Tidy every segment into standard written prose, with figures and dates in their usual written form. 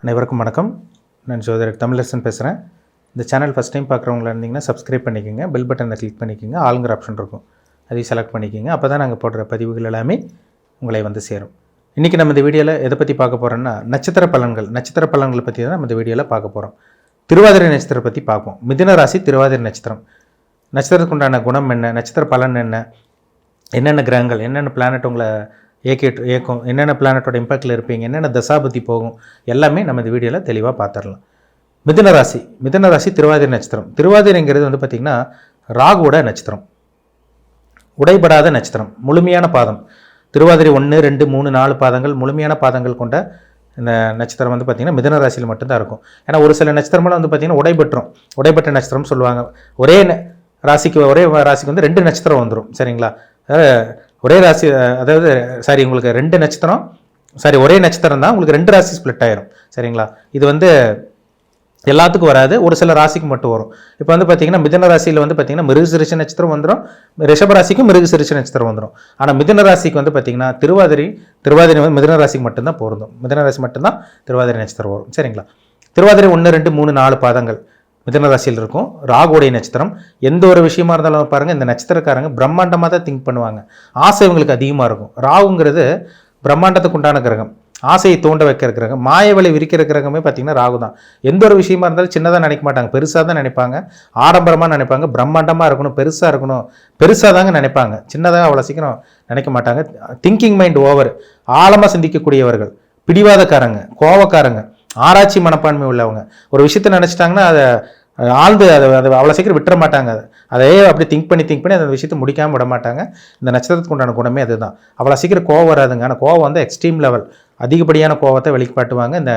அனைவருக்கும் வணக்கம். நான் ஜோதிடர் தமிழரசன் பேசுகிறேன். இந்த சேனல் ஃபஸ்ட் டைம் பார்க்குறவங்களா இருந்தீங்கன்னா சப்ஸ்கிரைப் பண்ணிக்கோங்க, பெல் பட்டனை கிளிக் பண்ணிக்கோங்க, ஆளுங்கிற ஆப்ஷன் இருக்கும், அதையும் செலக்ட் பண்ணிக்கோங்க. அப்போ தான் நாங்கள் போடுற பதிவுகள் எல்லாமே உங்களை வந்து சேரும். இன்றைக்கி நம்ம இந்த வீடியோவில் எதை பற்றி பார்க்க போகிறோன்னா நட்சத்திர பலன்களை பற்றி தான் நம்ம இந்த வீடியோவில் பார்க்க போகிறோம். திருவாதிரை நட்சத்திரம் பற்றி பார்ப்போம். மிதுன ராசி திருவாதிரை நட்சத்திரத்துக்கு உண்டான குணம் என்ன, நட்சத்திர பலன் என்ன, என்னென்ன கிரகங்கள் என்னென்ன பிளானட் உங்களை ஏக்கும், என்னென்ன பிளானட்டோட இம்பாக்டில் இருப்பீங்க, என்னென்ன தசாபதி போகும், எல்லாமே நம்ம இந்த வீடியோவில் தெளிவாக பார்த்துடலாம். மிதுன ராசி திருவாதிரை நட்சத்திரம். திருவாதிரைங்கிறது வந்து பார்த்திங்கன்னா ராகுவோட நட்சத்திரம், உடைபடாத நட்சத்திரம், முழுமையான பாதம். திருவாதிரை 1, 2, 3, 4 பாதங்கள் முழுமையான பாதங்கள் கொண்ட இந்த நட்சத்திரம் வந்து பார்த்திங்கன்னா மிதுன ராசியில் மட்டும்தான் இருக்கும். ஏன்னா ஒரு சில நட்சத்திரமெல்லாம் வந்து பார்த்திங்கன்னா உடைபட்ட நட்சத்திரம் சொல்லுவாங்க. ஒரே ராசிக்கு வந்து 2 நட்சத்திரம் வந்துடும். சரிங்களா? ஒரே ராசி, அதாவது உங்களுக்கு 2 நட்சத்திரம், ஒரே நட்சத்திரம் தான் உங்களுக்கு 2 ராசி ஸ்ப்ளிட் ஆயிரும். சரிங்களா? இது வந்து எல்லாத்துக்கும் வராது, ஒரு சில ராசிக்கு மட்டும் வரும். இப்போ வந்து பார்த்தீங்கன்னா மிதுன ராசியில் வந்து பார்த்தீங்கன்னா மிருகசீரிஷ நட்சத்திரம் வந்துடும், ரிஷபராசிக்கும் மிருகசீரிஷ நட்சத்திரம் வந்துடும். ஆனால் மிதுன ராசிக்கு வந்து பார்த்தீங்கன்னா திருவாதிரை வந்து மிதுன ராசிக்கு மட்டும்தான் பொருந்தும். மிதுன ராசி மட்டும்தான் திருவாதிரை நட்சத்திரம் வரும். சரிங்களா? திருவாதிரை 1, 2, 3, 4 பாதங்கள் மிதுன ராசியில் இருக்கும். ராகுடைய நட்சத்திரம். எந்த ஒரு விஷயமா இருந்தாலும் பாருங்கள், இந்த நட்சத்திரக்காரங்க பிரம்மாண்டமாக தான் திங்க் பண்ணுவாங்க. ஆசை இவங்களுக்கு அதிகமாக இருக்கும். ராகுங்கிறது பிரம்மாண்டத்துக்கு உண்டான கிரகம், ஆசையை தூண்ட வைக்கிற கிரகம், மாயவலை விரிக்கிற கிரகமே பார்த்தீங்கன்னா ராகு தான். எந்த ஒரு விஷயமா இருந்தாலும் சின்னதாக நினைக்க மாட்டாங்க, பெருசாக தான் நினைப்பாங்க, ஆடம்பரமாக நினைப்பாங்க, பிரம்மாண்டமாக இருக்கணும், பெருசாக தாங்க நினைப்பாங்க. சின்னதாக அவ்வளோ சீக்கிரம் நினைக்க மாட்டாங்க. திங்கிங் மைண்ட் ஓவர், ஆழமாக சிந்திக்கக்கூடியவர்கள், பிடிவாதக்காரங்க, கோவக்காரங்க, ஆராய்ச்சி மனப்பான்மை உள்ளவங்க. ஒரு விஷயத்தை நினச்சிட்டாங்கன்னா அதை ஆழ்ந்து அதை அவ்வளோ சீக்கிரம் விட்டுற மாட்டாங்க. அதையே அப்படி திங்க் பண்ணி அந்த விஷயத்தை முடிக்காமல் விட மாட்டாங்க. இந்த நட்சத்திரத்துக்கு உண்டான குணமே அதுதான். அவ்வளோ சீக்கிரம் கோவம் வராதுங்க. ஆனால் கோவம் வந்து எக்ஸ்ட்ரீம் லெவல், அதிகப்படியான கோவத்தை வெளிக்காட்டுவாங்க இந்த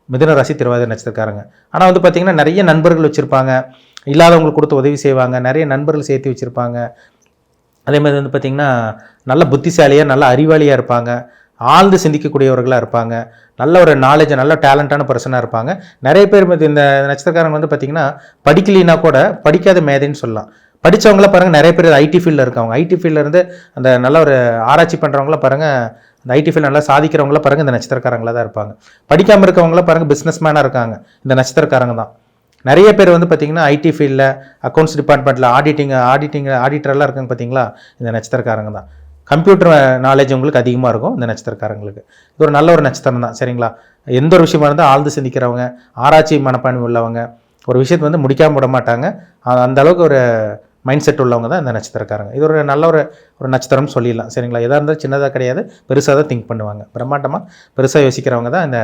மிதுன ராசி திருவாதிரை நட்சத்திரக்காரங்க. ஆனால் வந்து பார்த்திங்கன்னா நிறைய நண்பர்கள் வச்சுருப்பாங்க, இல்லாதவங்களுக்கு கொடுத்து உதவி செய்வாங்க, நிறைய நண்பர்கள் சேர்த்து வச்சுருப்பாங்க. அதே மாதிரி வந்து பார்த்திங்கன்னா நல்ல புத்திசாலியாக, நல்ல அறிவாளியாக இருப்பாங்க, ஆழ்ந்து சிந்திக்கக்கூடியவர்களாக இருப்பாங்க, நல்ல ஒரு நாலேஜ், நல்ல டேலண்டான பர்சனாக இருப்பாங்க. நிறைய பேர் இந்த நட்சத்திரக்காரங்க வந்து பார்த்திங்கன்னா படிக்கலைன்னா கூட படிக்காத மேதைன்னு சொல்லலாம். படித்தவங்களாம் பாருங்கள், நிறைய பேர் ஐடி ஃபீல்டில் இருக்கவங்க, ஐடி ஃபீல்டில் இருந்து அந்த நல்ல ஒரு ஆராய்ச்சி பண்ணுறவங்களாம் பாருங்கள், அந்த ஐடி ஃபீல்டு நல்லா சாதிக்கிறவங்களாம் பாருங்கள் இந்த நட்சத்திரக்காரங்களாக தான் இருப்பாங்க. படிக்காமல் இருக்கவங்களாம் பாருங்கள் பிஸ்னஸ் மேனாக இருக்காங்க, இந்த நட்சத்திரக்காரங்க தான். நிறைய பேர் வந்து பார்த்திங்கன்னா ஐடி ஃபீல்டில், அக்கௌண்ட்ஸ் டிபார்ட்மெண்ட்டில் ஆடிட்டரெல்லாம் இருக்காங்க பார்த்தீங்களா, இந்த நட்சத்திரக்காரங்க தான். கம்ப்யூட்டர் நாலேஜ் உங்களுக்கு அதிகமாக இருக்கும் இந்த நட்சத்திரக்காரங்களுக்கு. இது ஒரு நல்ல ஒரு நட்சத்திரம் தான். சரிங்களா? எந்த ஒரு விஷயமா இருந்தால் ஆழ்ந்து சிந்திக்கிறவங்க, ஆராய்ச்சி மனப்பான்மை உள்ளவங்க, ஒரு விஷயத்தை வந்து முடிக்காமல் விட மாட்டாங்க, அந்த அளவுக்கு ஒரு மைண்ட் செட் உள்ளவங்க தான் இந்த நட்சத்திரக்காரங்க. இது ஒரு நல்ல ஒரு நட்சத்திரம்னு சொல்லிடலாம். சரிங்களா? எதாக இருந்தாலும் சின்னதாக கிடையாது, பெருசாக தான் திங்க் பண்ணுவாங்க, பிரம்மாண்டமாக பெருசாக யோசிக்கிறவங்க தான் இந்த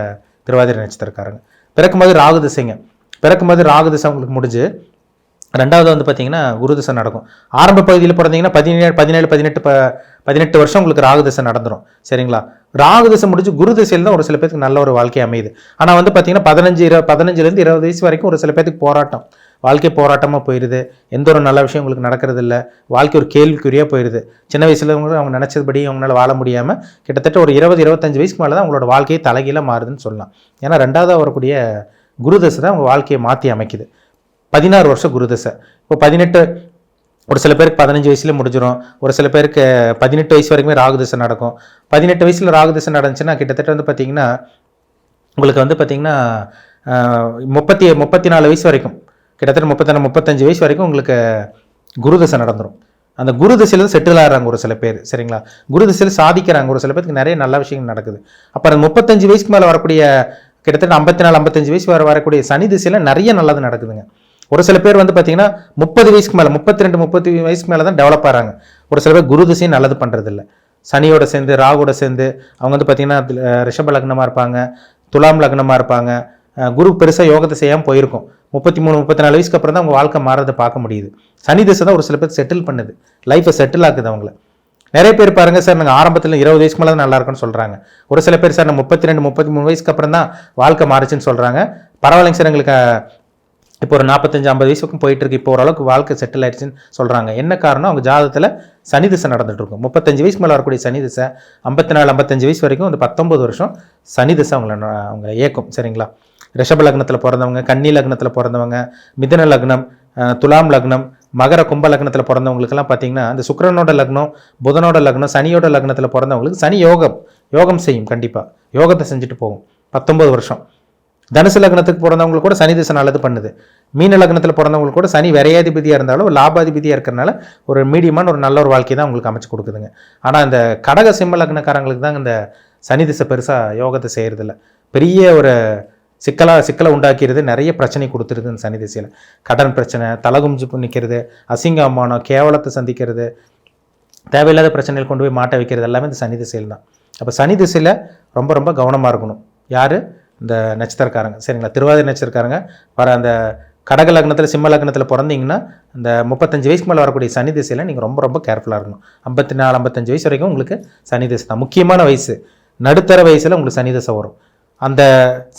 திருவாதிரை நட்சத்திரக்காரங்க. பிறக்கும்போது ராகு திசை உங்களுக்கு முடிஞ்சு 2வது வந்து பார்த்தீங்கன்னா குரு திசை நடக்கும். ஆரம்ப பகுதியில் பிறந்தீங்கன்னா 18 வருஷம் உங்களுக்கு ராகு திசை நடந்துடும். சரிங்களா? ராகு திசை முடிஞ்சு குரு திசையில் தான் ஒரு சில பேருக்கு நல்ல ஒரு வாழ்க்கை அமையுது. ஆனால் வந்து பார்த்தீங்கன்னா 15 20 வயசு வரைக்கும் ஒரு சில பேருக்கு வாழ்க்கை போராட்டமாக போயிடுது. எந்த ஒரு நல்ல விஷயம் உங்களுக்கு நடக்கிறது இல்லை, வாழ்க்கை ஒரு கேள்விக்குறியாக போயிடுது. சின்ன வயசுல அவங்க நினச்சபடி அவங்களால வாழ முடியாமல் கிட்டத்தட்ட ஒரு 20-25 வயசுக்கு மேலே தான் அவங்களோட வாழ்க்கையை தலைகீழாக மாறுதுன்னு சொல்லலாம். ஏன்னா 2வது வரக்கூடிய குரு திசை தான் அவங்க வாழ்க்கையை மாற்றி அமைக்குது. 16 வருஷம் குரு திசை. இப்போ 18, ஒரு சில பேருக்கு 15 வயசுல முடிஞ்சிடும், ஒரு சில பேருக்கு 18 வயசு வரைக்குமே ராகு திசை நடக்கும். 18 வயசில் ராகு திசை நடந்துச்சுன்னா கிட்டத்தட்ட வந்து பார்த்திங்கன்னா உங்களுக்கு வந்து பார்த்திங்கன்னா 34 வயசு வரைக்கும், கிட்டத்தட்ட 35 வயசு வரைக்கும் உங்களுக்கு குரு திசை நடந்துடும். அந்த குரு திசையில் தான் செட்டில் ஆகிறாங்க ஒரு சில பேர். சரிங்களா? குரு திசையில் சாதிக்கிறாங்க, ஒரு சில பேருக்கு நிறைய நல்ல விஷயங்கள் நடக்குது. அப்புறம் 35 வயசுக்கு மேலே வரக்கூடிய கிட்டத்தட்ட 54-55 வயசு வரக்கூடிய சனி திசையில் நிறைய நல்லது நடக்குதுங்க. ஒரு சில பேர் வந்து பார்த்தீங்கன்னா 30 வயசுக்கு மேலே, 32-30 வயசுக்கு மேலே தான் டெவலப் ஆகிறாங்க. ஒரு சில பேர் குரு திசையும் நல்லது பண்ணுறதில்ல. சனியோட சேர்ந்து ராகுவோட சேர்ந்து அவங்க வந்து பார்த்திங்கன்னா ரிஷப லக்னமாக இருப்பாங்க, துலாம் லக்னமாக இருப்பாங்க. குரு பெருசாக யோகத்தை செய்யாமல் போயிருக்கும். 33-34 வயசுக்கு அப்புறம் தான் அவங்க வாழ்க்கை மாறதை பார்க்க முடியுது. சனி திசை தான் ஒரு சில பேர் செட்டில் பண்ணுது, லைஃப்பை செட்டில் ஆக்குது அவங்கள. நிறைய பேர் பாருங்கள் சார், நாங்கள் ஆரம்பத்தில் 20 வயசுக்கு மேலே தான் நல்லா இருக்குன்னு சொல்கிறாங்க. ஒரு சில பேர் சார் நான் 32-33 வயசுக்கு அப்புறம் தான் வாழ்க்கை மாறுச்சுன்னு சொல்கிறாங்க. பரவாயில்லைங்க சார், எங்களுக்கு இப்போ ஒரு 45-50 வயசுக்கும் போயிட்டு இருக்கு, இப்போ ஓரளவுக்கு வாழ்க்கை செட்டில் ஆயிடுச்சுன்னு சொல்கிறாங்க. என்ன காரணம்? அவங்க ஜாதகத்தில் சனி திசை நடந்துட்டு இருக்கும். 35 வயசுக்கு மேலே வரக்கூடிய சனி திசை 54-55 வயசு வரைக்கும் வந்து 19 வருஷம் சனி திசை அவங்க ஏக்கும். சரிங்களா? ரிஷப லக்னத்தில் பிறந்தவங்க, கன்னி லக்னத்தில் பிறந்தவங்க, மிதுன லக்னம், துலாம் லக்னம், மகர கும்ப லக்னத்தில் பிறந்தவங்களுக்கெல்லாம் பார்த்தீங்கன்னா இந்த சுக்கிரனோட லக்னம், புதனோட லக்னம், சனியோட லக்னத்தில் பிறந்தவங்களுக்கு சனி யோகம் செய்யும். கண்டிப்பாக யோகத்தை செஞ்சுட்டு போகும். 19 வருஷம் தனுசு லக்னத்துக்கு பிறந்தவங்களுக்கு கூட சனி திசை நல்லது பண்ணுது. மீன லக்னத்தில் பிறந்தவங்களுக்கு கூட சனி விரையாதிபதியாக இருந்தாலும் லாபாதிபதியாக இருக்கிறனால ஒரு மீடியமான ஒரு நல்ல ஒரு வாழ்க்கை தான் உங்களுக்கு அமைச்சு கொடுக்குதுங்க. ஆனால் இந்த கடக சிம்ம லக்னக்காரங்களுக்கு தான் இந்த சனி திசை பெருசாக யோகத்தை செய்கிறதில்ல. பெரிய ஒரு சிக்கலை உண்டாக்கிறது, நிறைய பிரச்சனை கொடுத்துருது இந்த சனி திசையில். கடன் பிரச்சனை, தலகுமிஞ்சு நிற்கிறது, அசிங்க அவமானம், கேவலத்தை சந்திக்கிறது, தேவையில்லாத பிரச்சனைகள் கொண்டு போய் மாட்ட வைக்கிறது எல்லாமே இந்த சனி திசையில் தான். அப்போ சனி திசையில் ரொம்ப ரொம்ப கவனமாக இருக்கணும். யார்? இந்த நட்சத்திரக்காரங்க, சரிங்களா? திருவாதிரை நட்சத்திரக்காரங்க வர அந்த கடக லக்னத்தில் சிம்ம லக்னத்தில் பிறந்தீங்கன்னா இந்த 35 வயசுக்கு மேலே வரக்கூடிய சனி திசையில் நீங்கள் ரொம்ப ரொம்ப கேர்ஃபுல்லாக இருக்கணும். 54-55 வயசு வரைக்கும் உங்களுக்கு சனி திசை தான் முக்கியமான வயசு. நடுத்தர வயசில் உங்களுக்கு சனி திசை வரும். அந்த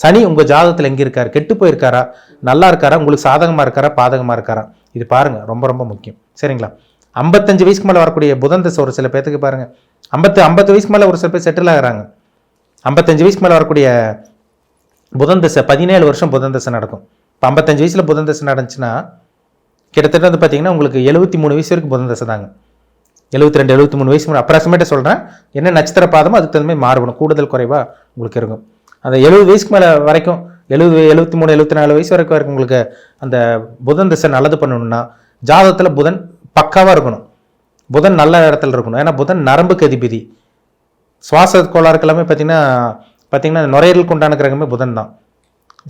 சனி உங்கள் ஜாதகத்தில் எங்கே இருக்கார்? கெட்டு போயிருக்காரா, நல்லா இருக்காரா, உங்களுக்கு சாதகமாக இருக்காரா, பாதகமாக இருக்காரா, இது பாருங்கள், ரொம்ப ரொம்ப முக்கியம். சரிங்களா? 55 வயசுக்கு மேலே வரக்கூடிய புதன் திசை ஒரு சில பேர்த்துக்கு பாருங்கள் 50 வயசுக்கு மேலே ஒரு சில பேர் செட்டில் ஆகிறாங்க. 55 வயசுக்கு மேலே வரக்கூடிய புதன் திசை 17 வருஷம் புதன் திசை நடக்கும். இப்போ 55 வயசில் புதன் திசை நடந்துச்சுன்னா கிட்டத்தட்ட வந்து பார்த்தீங்கன்னா உங்களுக்கு 73 வயசு வரைக்கும் புதன் திசை தாங்க. 72-73 வயசு அப்ராக்சிமேட்டாக சொல்கிறேன். என்ன நட்சத்திர பாதமோ அதுக்கு தகுந்த மாதிரி மாறுபடும், கூடுதல் குறைவாக உங்களுக்கு இருக்கும். அந்த 70 வயசுக்கு மேலே வரைக்கும் 73-74 வயசு வரைக்கும் உங்களுக்கு அந்த புதன் திசை நல்லது பண்ணணும்னா ஜாதகத்தில் புதன் பக்காவாக இருக்கணும். புதன் நல்ல இடத்துல இருக்கணும். ஏன்னா புதன் நரம்புக்கு அதிபதி. சுவாச கோளாறுக்கு எல்லாமே பார்த்தீங்கன்னா நுரையீரலுக்கு உண்டான கிரகமே புதன் தான்.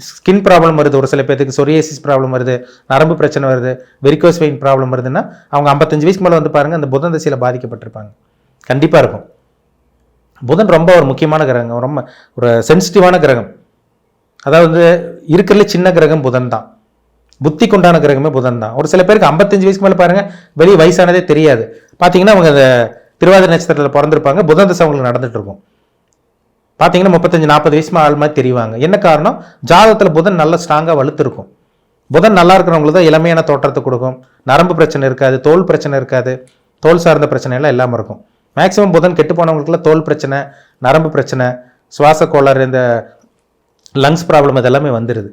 ஸ்கின் ப்ராப்ளம் வருது, ஒரு சில பேருக்கு சொரியாசிஸ் ப்ராப்ளம் வருது, நரம்பு பிரச்சனை வருது, வெரிகோஸ் வெயின் ப்ராப்ளம் வருதுன்னா அவங்க 55 வயசுக்கு மேலே வந்து பாருங்கள் அந்த புதன் திசையில் பாதிக்கப்பட்டிருப்பாங்க. கண்டிப்பாக இருக்கும். புதன் ரொம்ப ஒரு முக்கியமான கிரகம், ரொம்ப ஒரு சென்சிட்டிவான கிரகம். அதாவது இருக்கிறதுல சின்ன கிரகம் புதன் தான். புத்தி கொண்டான கிரகமே புதன் தான். ஒரு சில பேருக்கு 55 வயசுக்கு மேலே பாருங்கள் வெளியே வயசானதே தெரியாது. பார்த்தீங்கன்னா அவங்க அந்த திருவாதிரை நட்சத்திரத்தில் பிறந்திருப்பாங்க, புதன் திசை அவங்களுக்கு நடந்துட்டு இருக்கும். பார்த்தீங்கன்னா 35-40 வயசு ஆள் மாதிரி தெரிவாங்க. என்ன காரணம்? ஜாதகத்தில் புதன் நல்லா ஸ்ட்ராங்காக வலுத்திருக்கும். புதன் நல்லா இருக்கிறவங்களுக்கு தான் இளமையான தோற்றத்தை கொடுக்கும். நரம்பு பிரச்சனை இருக்காது, தோல் பிரச்சனை இருக்காது, தோல் சார்ந்த பிரச்சனை எல்லாம் இல்லாமல் இருக்கும். மேக்சிமம் புதன் கெட்டு போனவங்களுக்குலாம் தோல் பிரச்சனை, நரம்பு பிரச்சனை, சுவாச கோளாறு, இந்த லங்ஸ் ப்ராப்ளம் இதெல்லாமே வந்துடுது.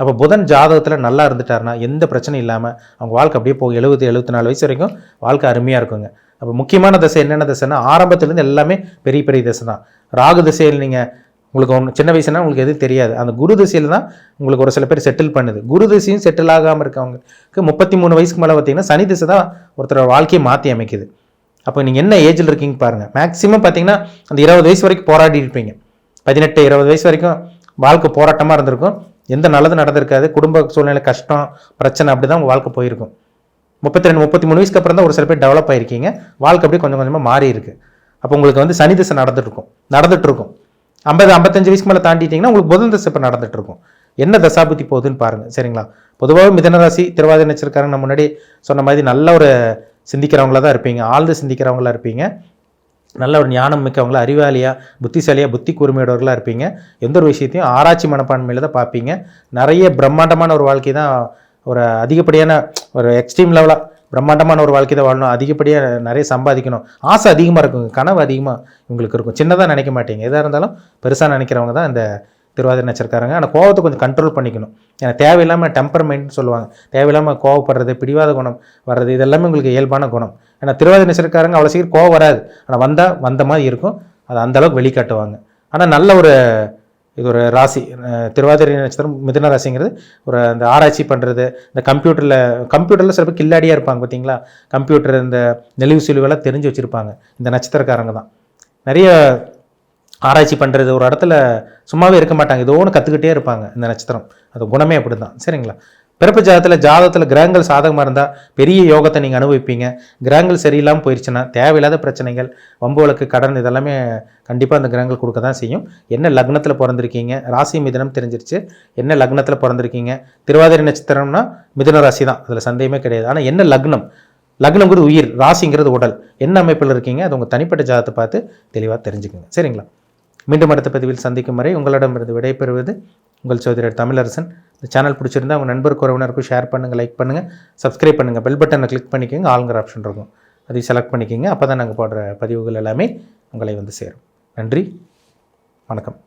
அப்போ புதன் ஜாதகத்தில் நல்லா இருந்துட்டாருன்னா எந்த பிரச்சனையும் இல்லாமல் அவங்க வாழ்க்கை அப்படியே போகும். 70-74 வயசு வரைக்கும் வாழ்க்கை அருமையாக இருக்குங்க. அப்போ முக்கியமான திசை என்னென்ன திசைன்னா ஆரம்பத்துலேருந்து எல்லாமே பெரிய பெரிய திசை தான். ராகு திசையில் நீங்கள் உங்களுக்கு சின்ன வயசுனா உங்களுக்கு எதுவும் தெரியாது. அந்த குரு திசையில் தான் உங்களுக்கு ஒரு சில பேர் செட்டில் பண்ணுது. குரு திசையும் செட்டில் ஆகாமல் இருக்கவங்களுக்கு 33 வயசுக்கு மேலே பார்த்தீங்கன்னா சனி திசை தான் ஒருத்தரோட வாழ்க்கையை மாற்றி அமைக்குது. அப்போ நீங்கள் என்ன ஏஜில் இருக்கீங்க பாருங்கள். மேக்ஸிமம் பார்த்தீங்கன்னா அந்த 20 வயசு வரைக்கும் போராடி இருப்பீங்க. 18-20 வயசு வரைக்கும் வாழ்க்கை போராட்டமாக இருந்திருக்கும். எந்த நல்லது நடந்திருக்காது. குடும்ப சூழ்நிலை கஷ்டம், பிரச்சனை, அப்படி தான் உங்கள் வாழ்க்கை போயிருக்கும். 32-33 வயசுக்கு அப்புறம் தான் ஒரு சில பேர் டெவலப் ஆகிருக்கீங்க. வாழ்க்கை அப்படியே கொஞ்சம் கொஞ்சமாக மாறி இருக்கு. அப்போ உங்களுக்கு வந்து சனி திசை நடந்துட்டு இருக்கும். 50-55 வயசுக்கு மேலே தாண்டிட்டீங்கன்னா உங்களுக்கு புதன் திசை இப்போ நடந்துட்டு இருக்கும். என்ன தசாபுத்தி போகுதுன்னு பாருங்கள். சரிங்களா? பொதுவாக மிதனராசி திருவாதிரை நட்சத்திரக்காரங்க நம்ம முன்னாடி சொன்ன மாதிரி நல்ல ஒரு சிந்திக்கிறவங்களா தான் இருப்பீங்க. ஆழ்ந்து சிந்திக்கிறவங்களா இருப்பீங்க. நல்ல ஒரு ஞானம் மிக்கவங்களா, அறிவாளியாக, புத்திசாலியாக, புத்தி கூர்மையோடவர்களாக இருப்பீங்க. எந்த ஒரு விஷயத்தையும் ஆராய்ச்சி மனப்பான்மையில் தான் பார்ப்பீங்க. நிறைய பிரம்மாண்டமான ஒரு வாழ்க்கை தான், ஒரு அதிகப்படியான ஒரு எக்ஸ்ட்ரீம் லெவலாக பிரம்மாண்டமான ஒரு வாழ்க்கை தான் வாழணும். அதிகப்படியாக நிறைய சம்பாதிக்கணும், ஆசை அதிகமாக இருக்குங்க, கனவு அதிகமாக உங்களுக்கு இருக்கும். சின்னதாக நினைக்க மாட்டீங்க. எதாக இருந்தாலும் பெருசாக நினைக்கிறவங்க தான் இந்த திருவாதிரை நட்சத்திரக்காரங்க. ஆனால் கோவத்தை கொஞ்சம் கண்ட்ரோல் பண்ணிக்கணும். ஏன்னா தேவையில்லாமல் டெம்பர்மெண்ட்னு சொல்லுவாங்க. தேவையில்லாமல் கோவப்படுறது, பிடிவாத குணம் வர்றது, இதெல்லாமே உங்களுக்கு இயல்பான குணம். ஏன்னா திருவாதிரை நட்சத்திரக்காரங்க அவ்வளோ சீக்கிரம் கோவம் வராது. ஆனால் வந்த மாதிரி இருக்கும். அது அந்தளவுக்கு வெளிக்காட்டுவாங்க. ஆனால் நல்ல ஒரு இது ஒரு ராசி திருவாதிரை நட்சத்திரம், மிதுன ராசிங்கிறது ஒரு அந்த ஆராய்ச்சி பண்ணுறது, இந்த கம்ப்யூட்டரில் சில பேர் கில்லாடியாக இருப்பாங்க பார்த்தீங்களா. கம்ப்யூட்டர் இந்த நெளிவு சுழிவெல்லாம் தெரிஞ்சு வச்சுருப்பாங்க. இந்த நட்சத்திரக்காரங்க தான் நிறைய ஆராய்ச்சி பண்ணுறது. ஒரு இடத்துல சும்மாவே இருக்க மாட்டாங்க, ஏதோ ஒன்று கற்றுக்கிட்டே இருப்பாங்க. இந்த நட்சத்திரம் அது குணமே அப்படி தான். சரிங்களா? பிறப்பு ஜாதகத்தில் கிரகங்கள் சாதகமாக இருந்தால் பெரிய யோகத்தை நீங்கள் அனுபவிப்பீங்க. கிரகங்கள் சரியில்லாமல் போயிடுச்சுன்னா தேவையில்லாத பிரச்சனைகள், வம்பு வழக்கு, கடன், இதெல்லாமே கண்டிப்பாக அந்த கிரகங்கள் கொடுக்க தான் செய்யும். என்ன லக்னத்தில் பிறந்திருக்கீங்க, ராசி மிதுனம் தெரிஞ்சிருச்சு. என்ன லக்னத்தில் பிறந்திருக்கீங்க, திருவாதிரை நட்சத்திரம்னா மிதுன ராசி தான், அதில் சந்தேகமே கிடையாது. ஆனால் என்ன லக்னங்கிறது உயிர், ராசிங்கிறது உடல். என்ன அமைப்பில் இருக்கீங்க அது உங்கள் தனிப்பட்ட ஜாதகத்தை பார்த்து தெளிவாக தெரிஞ்சுக்கோங்க. சரிங்களா? மீண்டும் அடுத்த பதிவில் சந்திக்கும் வரை உங்களிடமிருந்து விடைபெறுவது உங்கள் சோதரர் தமிழரசன். இந்த சேனல் பிடிச்சிருந்தா உங்கள் நண்பருக்கு உறவினருக்கும் ஷேர் பண்ணுங்கள், லைக் பண்ணுங்கள், சப்ஸ்கிரைப் பண்ணுங்கள், பெல் பட்டனை கிளிக் பண்ணிக்கோங்க. ஆளுங்கிற ஆப்ஷன் இருக்கும், அதையும் செலக்ட் பண்ணிக்கோங்க. அப்போ தான் நாங்கள் போடுற பதிவுகள் எல்லாமே உங்களை வந்து சேரும். நன்றி, வணக்கம்.